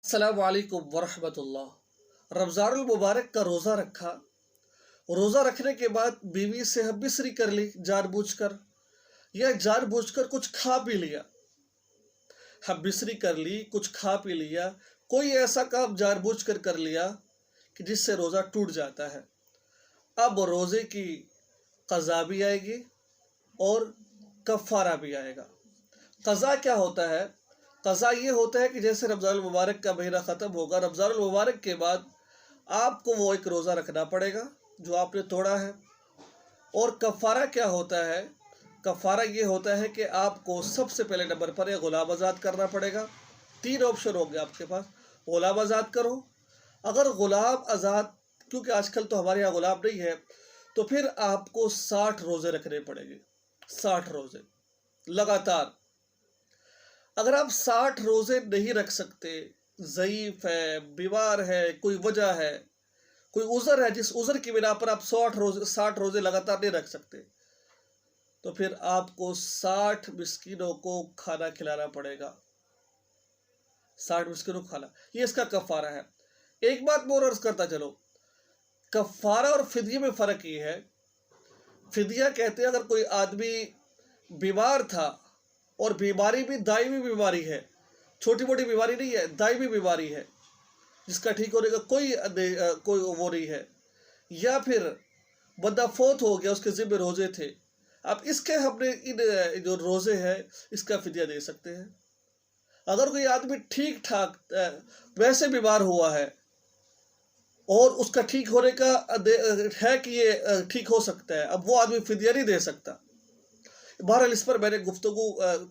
अस्सलाम वालेकुम वरहमतुल्लाह। रमज़ानुल मुबारक का रोज़ा रखा। रोज़ा रखने के बाद बीवी से हम बिसरी कर ली जानबूझकर, या जानबूझकर कुछ खा पी लिया। हम बिसरी कर ली, कुछ खा पी लिया, कोई ऐसा काम जानबूझकर कर लिया कि जिससे रोज़ा टूट जाता है। अब रोज़े की क़ज़ा भी आएगी और कफ़ारा भी आएगा। क़ज़ा क्या होता है? क़ज़ा ये होता है कि जैसे रमज़ानुल मुबारक का महीना ख़त्म होगा, रमज़ानुल मुबारक के बाद आपको वो एक रोज़ा रखना पड़ेगा जो आपने तोड़ा है। और कफ़ारा क्या होता है? कफ़ारा ये होता है कि आपको सबसे पहले नंबर पर ग़ुलाम आज़ाद करना पड़ेगा। 3 ऑप्शन होंगे आपके पास। ग़ुलाम आज़ाद करो, अगर ग़ुलाम आज़ाद, क्योंकि आजकल तो हमारे यहाँ ग़ुलाम नहीं है, तो फिर आपको 60 रोज़े रखने पड़ेंगे। 60 रोज़े लगातार। अगर आप 60 रोज़े नहीं रख सकते, ज़ईफ़ है, बीमार है, कोई वजह है, कोई उज़र है, जिस उज़र की बिना पर आप 60 रोज़े लगातार नहीं रख सकते, तो फिर आपको 60 मिस्कीनों को खाना खिलाना पड़ेगा। 60 मिस्कीनों को खाना, ये इसका कफ़ारा है। एक बात मैं और अर्ज़ करता चलो, कफ़ारा और फ़िदिये में फ़र्क ये है। फ़िदिया कहते हैं अगर कोई आदमी बीमार था और बीमारी भी दायमी बीमारी है, छोटी मोटी बीमारी नहीं है, दायमी बीमारी है जिसका ठीक होने का कोई वो नहीं है, या फिर बंदा फौत हो गया, उसके ज़िम्मे रोज़े थे, अब इसके हमने इन जो रोज़े हैं इसका फ़िदिया दे सकते हैं। अगर कोई आदमी ठीक ठाक वैसे बीमार हुआ है और उसका ठीक होने का है कि ये ठीक हो सकता है, अब वो आदमी फ़िदिया नहीं दे सकता। बहरहाल इस पर मैंने गुफ्तगू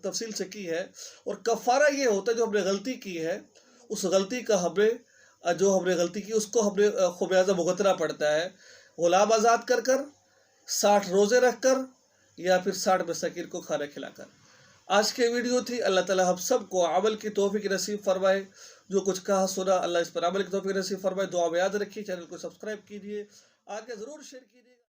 तफसील से की है। और कफ़ारा ये होता है जो हमने गलती की है, उस गलती का हमने गलती की उसको हमने ख़ुमियाज़ा भुगतना पड़ता है। ग़ुलाम आज़ाद कर कर, 60 रोज़े रख कर, या फिर 60 मसाकीन को खाना खिलाकर। आज की वीडियो थी। अल्लाह ताला हम सबको अमल की तौफ़ीक़ नसीब फरमाए। जो कुछ कहा सुना अल्लाह इस पर अमल की तौफ़ीक़ नसीब फरमाए। दुआ में याद रखिए, चैनल को सब्सक्राइब कीजिए, आगे ज़रूर शेयर कीजिए।